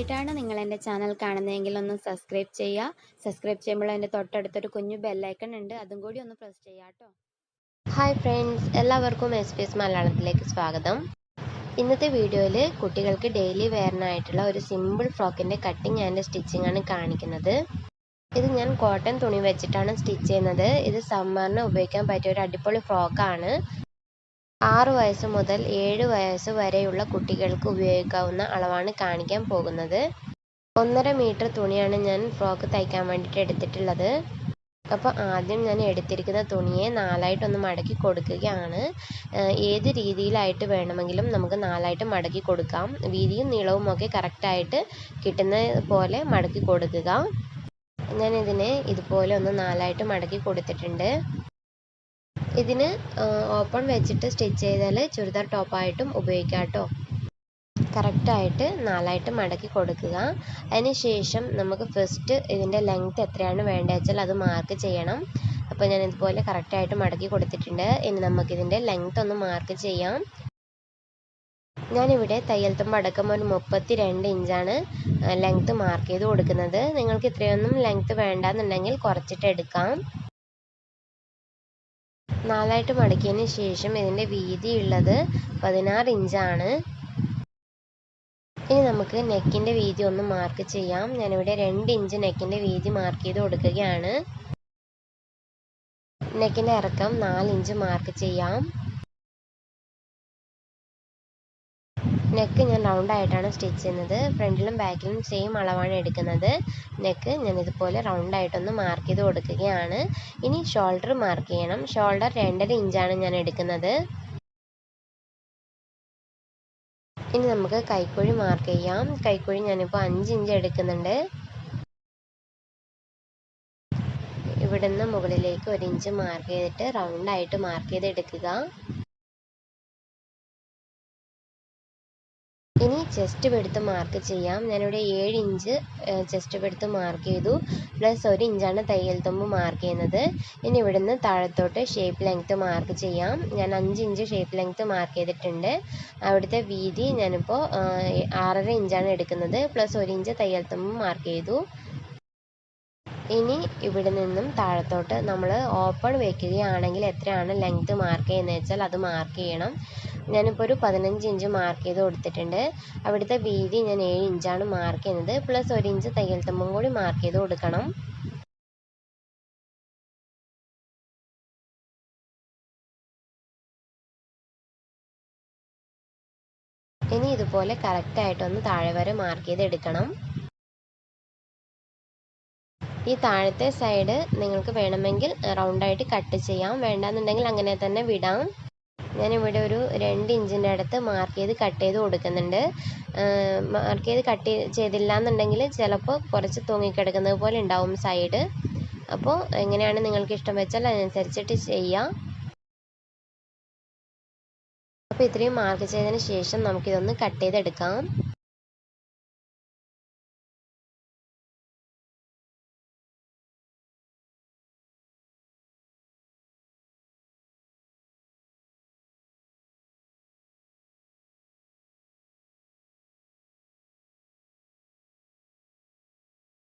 ആദ്യമായിട്ടാണ് നിങ്ങൾ എൻ്റെ ചാനൽ കാണുന്നതെങ്കിൽ ഒന്ന് സബ്സ്ക്രൈബ് ചെയ്യുക. സബ്സ്ക്രൈബ് ചെയ്യുമ്പോൾ എൻ്റെ തൊട്ടടുത്തൊരു കുഞ്ഞു ബെല്ലൈക്കൺ ഉണ്ട്, അതും കൂടി ഒന്ന് പ്രസ് ചെയ്യുക കേട്ടോ. ഹായ് ഫ്രണ്ട്സ്, എല്ലാവർക്കും SBS മലയാളത്തിലേക്ക് സ്വാഗതം. ഇന്നത്തെ വീഡിയോയിൽ കുട്ടികൾക്ക് ഡെയിലി വെയറിനായിട്ടുള്ള ഒരു സിമ്പിൾ ഫ്രോക്കിൻ്റെ കട്ടിങ് ആൻഡ് സ്റ്റിച്ചിങ് ആണ് കാണിക്കുന്നത്. ഇത് ഞാൻ കോട്ടൺ തുണി വെച്ചിട്ടാണ് സ്റ്റിച്ച് ചെയ്യുന്നത്. ഇത് സമ്മറിന് ഉപയോഗിക്കാൻ പറ്റിയ ഒരു അടിപൊളി ഫ്രോക്കാണ്. 6 വയസ്സ് മുതൽ 7 വയസ്സ് വരെയുള്ള കുട്ടികൾക്ക് ഉപയോഗിക്കാവുന്ന അളവാണ് കാണിക്കാൻ പോകുന്നത്. 1.5 മീറ്റർ തുണിയാണ് ഞാൻ ഫ്രോക്ക് തയ്ക്കാൻ വേണ്ടിയിട്ട് എടുത്തിട്ടുള്ളത്. അപ്പോൾ ആദ്യം ഞാൻ എടുത്തിരിക്കുന്ന തുണിയെ 4ആയിട്ടൊന്ന് മടക്കി കൊടുക്കുകയാണ്. ഏത് രീതിയിലായിട്ട് വേണമെങ്കിലും നമുക്ക് 4ആയിട്ട് മടക്കി കൊടുക്കാം. വീതിയും നീളവും ഒക്കെ കറക്റ്റായിട്ട് കിട്ടുന്ന പോലെ മടക്കി കൊടുക്കുക. ഞാനിതിനെ ഇതുപോലെ ഒന്ന് 4ആയിട്ട് മടക്കി കൊടുത്തിട്ടുണ്ട്. ഇതിന് ഓപ്പൺ വെച്ചിട്ട് സ്റ്റിച്ച് ചെയ്താൽ ചുരിദാർ ടോപ്പായിട്ടും ഉപയോഗിക്കാം കേട്ടോ. കറക്റ്റായിട്ട് 4ആയിട്ട് മടക്കി കൊടുക്കുക. അതിന് ശേഷം നമുക്ക് ഫസ്റ്റ് ഇതിൻ്റെ ലെങ്ത് എത്രയാണ് വേണ്ടത് വെച്ചാൽ അത് മാർക്ക് ചെയ്യണം. അപ്പോൾ ഞാൻ ഇതുപോലെ കറക്റ്റായിട്ട് മടക്കി കൊടുത്തിട്ടുണ്ട്. ഇനി നമുക്കിതിൻ്റെ ലെങ്ത് ഒന്ന് മാർക്ക് ചെയ്യാം. ഞാനിവിടെ തയ്യൽ തുമ്പ് അടക്കം ഒരു 32 ഇഞ്ചാണ് ലെങ്ത് മാർക്ക് ചെയ്ത് കൊടുക്കുന്നത്. നിങ്ങൾക്ക് ഇത്രയൊന്നും ലെങ്ത് വേണ്ടാന്നുണ്ടെങ്കിൽ കുറച്ചിട്ട് എടുക്കാം. 4ആയിട്ട് മടക്കിയതിന് ശേഷം ഇതിൻ്റെ വീതി ഉള്ളത് 16 ഇഞ്ചാണ്. ഇനി നമുക്ക് നെക്കിൻ്റെ വീതി ഒന്ന് മാർക്ക് ചെയ്യാം. ഞാനിവിടെ 2 ഇഞ്ച് നെക്കിൻ്റെ വീതി മാർക്ക് ചെയ്ത് കൊടുക്കുകയാണ്. നെക്കിൻ്റെ ഇറക്കം 4 ഇഞ്ച് മാർക്ക് ചെയ്യാം. നെക്ക് ഞാൻ റൗണ്ട് ആയിട്ടാണ് സ്റ്റിച്ച് ചെയ്യുന്നത്. ഫ്രണ്ടിലും ബാക്കിലും സെയിം അളവാണ് എടുക്കുന്നത്. നെക്ക് ഞാൻ ഇതുപോലെ റൗണ്ട് ആയിട്ടൊന്ന് മാർക്ക് ചെയ്ത് കൊടുക്കുകയാണ്. ഇനി ഷോൾഡർ മാർക്ക് ചെയ്യണം. ഷോൾഡർ 2.5 ഇഞ്ചാണ് ഞാൻ എടുക്കുന്നത്. ഇനി നമുക്ക് കൈക്കുഴി മാർക്ക് ചെയ്യാം. കൈക്കുഴി ഞാനിപ്പോൾ 5 ഇഞ്ച് എടുക്കുന്നുണ്ട്. ഇവിടുന്ന് മുകളിലേക്ക് 1 ഇഞ്ച് മാർക്ക് ചെയ്തിട്ട് റൗണ്ട് ആയിട്ട് മാർക്ക് ചെയ്ത് എടുക്കുക. ഇനി ചെസ്റ്റ് വെടുത്ത് മാർക്ക് ചെയ്യാം. ഞാനിവിടെ 7 ഇഞ്ച് ചെസ്റ്റ് വെടുത്ത് മാർക്ക് ചെയ്തു. പ്ലസ് 1 ഇഞ്ചാണ് തയ്യൽ തുമ്പ് മാർക്ക് ചെയ്യുന്നത്. ഇനി ഇവിടുന്ന് താഴത്തോട്ട് ഷേപ്പ് ലെങ്ത്ത് മാർക്ക് ചെയ്യാം. ഞാൻ 5 ഇഞ്ച് ഷേപ്പ് ലെങ്ത്ത് മാർക്ക് ചെയ്തിട്ടുണ്ട്. അവിടുത്തെ വീതി ഞാനിപ്പോൾ 6.5 ഇഞ്ചാണ് എടുക്കുന്നത്. പ്ലസ് 1 ഇഞ്ച് തയ്യൽ തുമ്പ് മാർക്ക് ചെയ്തു. ഇനി ഇവിടെ നിന്നും താഴത്തോട്ട് നമ്മൾ ഓപ്പൺ വയ്ക്കുകയാണെങ്കിൽ എത്രയാണ് ലെങ്ത്ത് മാർക്ക് ചെയ്യുന്നത് വെച്ചാൽ അത് മാർക്ക് ചെയ്യണം. ഞാനിപ്പോൾ ഒരു 15 ഇഞ്ച് മാർക്ക് ചെയ്ത് കൊടുത്തിട്ടുണ്ട്. അവിടുത്തെ വീതി ഞാൻ 7 ഇഞ്ചാണ് മാർക്ക് ചെയ്യുന്നത്. പ്ലസ് 1 ഇഞ്ച് തയ്യൽ തുമ്പും കൂടി മാർക്ക് ചെയ്ത് കൊടുക്കണം. ഇനി ഇതുപോലെ കറക്റ്റായിട്ടൊന്ന് താഴെ വരെ മാർക്ക് ചെയ്ത് എടുക്കണം. ഈ താഴത്തെ സൈഡ് നിങ്ങൾക്ക് വേണമെങ്കിൽ റൗണ്ടായിട്ട് കട്ട് ചെയ്യാം. വേണ്ടാന്നുണ്ടെങ്കിൽ അങ്ങനെ തന്നെ വിടാം. ഞാനിവിടെ ഒരു 2 ഇഞ്ചിൻ്റെ അടുത്ത് മാർക്ക് ചെയ്ത് കട്ട് ചെയ്ത് കൊടുക്കുന്നുണ്ട്. മാർക്ക് ചെയ്ത് കട്ട് ചെയ്തില്ല എന്നുണ്ടെങ്കിൽ ചിലപ്പോൾ കുറച്ച് തൂങ്ങിക്കിടക്കുന്നത് പോലെ ഉണ്ടാവും സൈഡ്. അപ്പോൾ എങ്ങനെയാണ് നിങ്ങൾക്ക് ഇഷ്ടം വെച്ചാൽ അതിനനുസരിച്ചിട്ട് ചെയ്യാം. അപ്പോൾ ഇത്രയും മാർക്ക് ചെയ്തതിന് ശേഷം നമുക്കിതൊന്ന് കട്ട് ചെയ്തെടുക്കാം.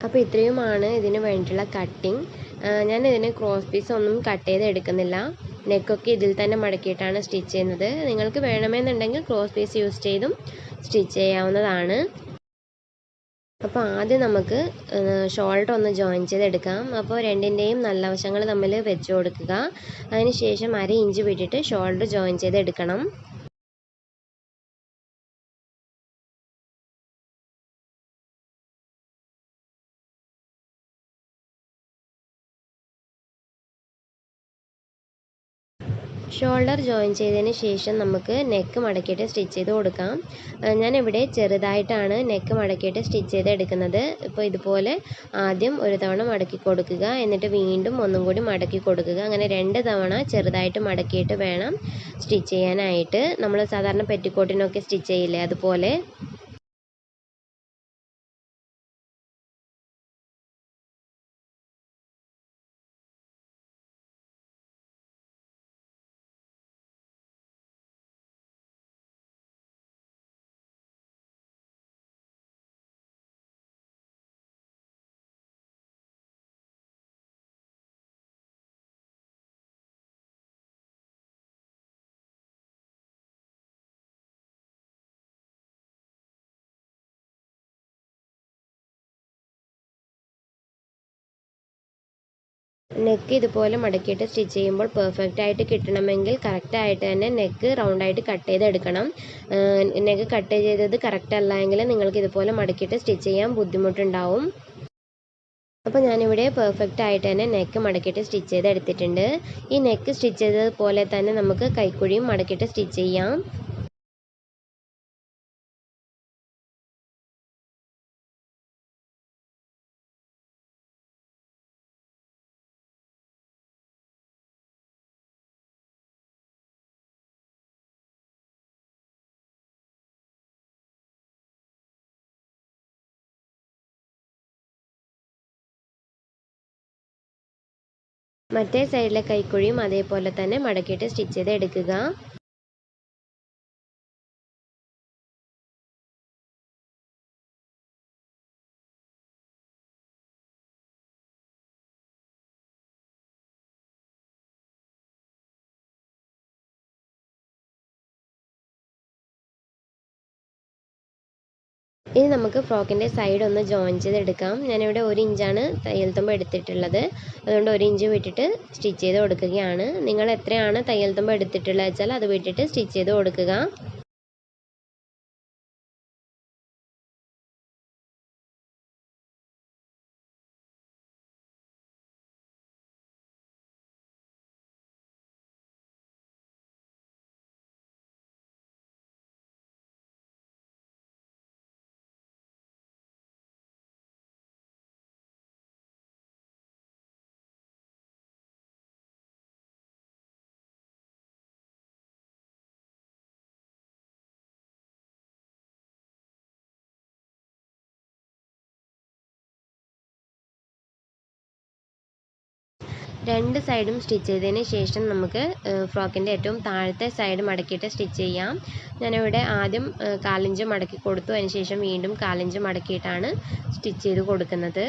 അപ്പോൾ ഇത്രയുമാണ് ഇതിന് വേണ്ടിയിട്ടുള്ള കട്ടിങ്. ഞാൻ ഇതിന് ക്രോസ് പീസ് ഒന്നും കട്ട് ചെയ്ത് എടുക്കുന്നില്ല. നെക്കൊക്കെ ഇതിൽ തന്നെ മടക്കിയിട്ടാണ് സ്റ്റിച്ച് ചെയ്യുന്നത്. നിങ്ങൾക്ക് വേണമെന്നുണ്ടെങ്കിൽ ക്രോസ് പീസ് യൂസ് ചെയ്തും സ്റ്റിച്ച് ചെയ്യാവുന്നതാണ്. അപ്പോൾ ആദ്യം നമുക്ക് ഷോൾഡർ ഒന്ന് ജോയിൻ ചെയ്തെടുക്കാം. അപ്പോൾ രണ്ടിൻ്റെയും നല്ല വശങ്ങൾ തമ്മിൽ വെച്ച് കൊടുക്കുക. അതിന് ശേഷം 1/2 ഇഞ്ച് വിട്ടിട്ട് ഷോൾഡർ ജോയിൻ ചെയ്തെടുക്കണം. ഷോൾഡർ ജോയിൻ ചെയ്തതിന് ശേഷം നമുക്ക് നെക്ക് മടക്കിയിട്ട് സ്റ്റിച്ച് ചെയ്ത് കൊടുക്കാം. ഞാനിവിടെ ചെറുതായിട്ടാണ് നെക്ക് മടക്കിയിട്ട് സ്റ്റിച്ച് ചെയ്ത് എടുക്കുന്നത്. ഇപ്പോൾ ഇതുപോലെ ആദ്യം ഒരു തവണ മടക്കി കൊടുക്കുക, എന്നിട്ട് വീണ്ടും ഒന്നും കൂടി മടക്കി കൊടുക്കുക. അങ്ങനെ 2 തവണ ചെറുതായിട്ട് മടക്കിയിട്ട് വേണം സ്റ്റിച്ച് ചെയ്യാനായിട്ട്. നമ്മൾ സാധാരണ പെറ്റിക്കോട്ടിനൊക്കെ സ്റ്റിച്ച് ചെയ്യില്ലേ, അതുപോലെ. നെക്ക് ഇതുപോലെ മടക്കിയിട്ട് സ്റ്റിച്ച് ചെയ്യുമ്പോൾ പെർഫെക്റ്റ് ആയിട്ട് കിട്ടണമെങ്കിൽ കറക്റ്റ് ആയിട്ട് തന്നെ നെക്ക് റൗണ്ടായിട്ട് കട്ട് ചെയ്തെടുക്കണം. നെക്ക് കട്ട് ചെയ്തത് കറക്റ്റ് അല്ല എങ്കിൽ നിങ്ങൾക്ക് ഇതുപോലെ മടക്കിയിട്ട് സ്റ്റിച്ച് ചെയ്യാൻ ബുദ്ധിമുട്ടുണ്ടാവും. അപ്പോൾ ഞാനിവിടെ പെർഫെക്റ്റ് ആയിട്ട് തന്നെ നെക്ക് മടക്കിയിട്ട് സ്റ്റിച്ച് ചെയ്തെടുത്തിട്ടുണ്ട്. ഈ നെക്ക് സ്റ്റിച്ച് ചെയ്തതുപോലെ തന്നെ നമുക്ക് കൈക്കുഴിയും മടക്കിയിട്ട് സ്റ്റിച്ച് ചെയ്യാം. മറ്റേ സൈഡിലെ കൈക്കുഴിയും അതേപോലെ തന്നെ മടക്കിയിട്ട് സ്റ്റിച്ച് ചെയ്ത് എടുക്കുക. ഇനി നമുക്ക് ഫ്രോക്കിൻ്റെ സൈഡ് ഒന്ന് ജോയിൻ ചെയ്തെടുക്കാം. ഞാനിവിടെ 1 ഇഞ്ചാണ് തയ്യൽ തുമ്പ് എടുത്തിട്ടുള്ളത്. അതുകൊണ്ട് 1 ഇഞ്ച് വിട്ടിട്ട് സ്റ്റിച്ച് ചെയ്ത് കൊടുക്കുകയാണ്. നിങ്ങൾ എത്രയാണ് തയ്യൽ തുമ്പ് എടുത്തിട്ടുള്ളത് വെച്ചാൽ അത് വിട്ടിട്ട് സ്റ്റിച്ച് ചെയ്ത് കൊടുക്കുക. രണ്ട് സൈഡും സ്റ്റിച്ച് ചെയ്തതിന് ശേഷം നമുക്ക് ഫ്രോക്കിൻ്റെ ഏറ്റവും താഴത്തെ സൈഡ് മടക്കിയിട്ട് സ്റ്റിച്ച് ചെയ്യാം. ഞാനിവിടെ ആദ്യം 1/4 ഇഞ്ച് മടക്കി കൊടുത്തു. അതിനുശേഷം വീണ്ടും 1/4 ഇഞ്ച് മടക്കിയിട്ടാണ് സ്റ്റിച്ച് ചെയ്ത് കൊടുക്കുന്നത്.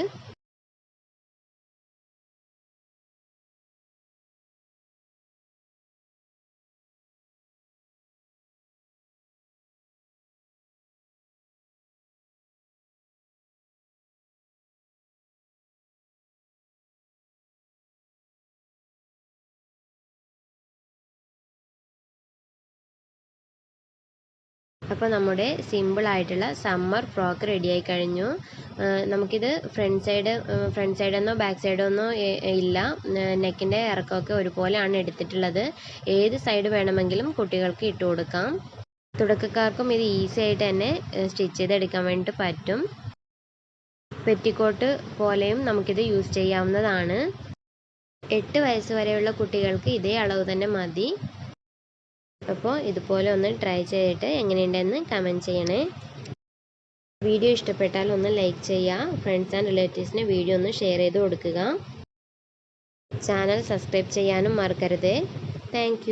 അപ്പോൾ നമ്മുടെ സിമ്പിൾ ആയിട്ടുള്ള സമ്മർ ഫ്രോക്ക് റെഡിയായി കഴിഞ്ഞു. നമുക്കിത് ഫ്രണ്ട് സൈഡ് എന്നോ ബാക്ക് സൈഡോ ഒന്നോ ഇല്ല. നെക്കിൻ്റെ ഇറക്കമൊക്കെ ഒരുപോലെയാണ് എടുത്തിട്ടുള്ളത്. ഏത് സൈഡ് വേണമെങ്കിലും കുട്ടികൾക്ക് ഇട്ട് കൊടുക്കാം. തുടക്കക്കാർക്കും ഇത് ഈസി ആയിട്ട് തന്നെ സ്റ്റിച്ച് ചെയ്തെടുക്കാൻ വേണ്ടിയിട്ട് പറ്റും. പെറ്റിക്കോട്ട് പോലെയും നമുക്കിത് യൂസ് ചെയ്യാവുന്നതാണ്. 8 വയസ്സ് വരെയുള്ള കുട്ടികൾക്ക് ഇതേ അളവ് തന്നെ മതി. അപ്പോൾ ഇതുപോലെ ഒന്ന് ട്രൈ ചെയ്തിട്ട് എങ്ങനെയുണ്ടെന്ന് കമൻറ്റ് ചെയ്യണേ. വീഡിയോ ഇഷ്ടപ്പെട്ടാൽ ഒന്ന് ലൈക്ക് ചെയ്യുക. ഫ്രണ്ട്സ് ആൻഡ് റിലേറ്റീവ്സിന് വീഡിയോ ഒന്ന് ഷെയർ ചെയ്ത് കൊടുക്കുക. ചാനൽ സബ്സ്ക്രൈബ് ചെയ്യാനും മറക്കരുത്. താങ്ക്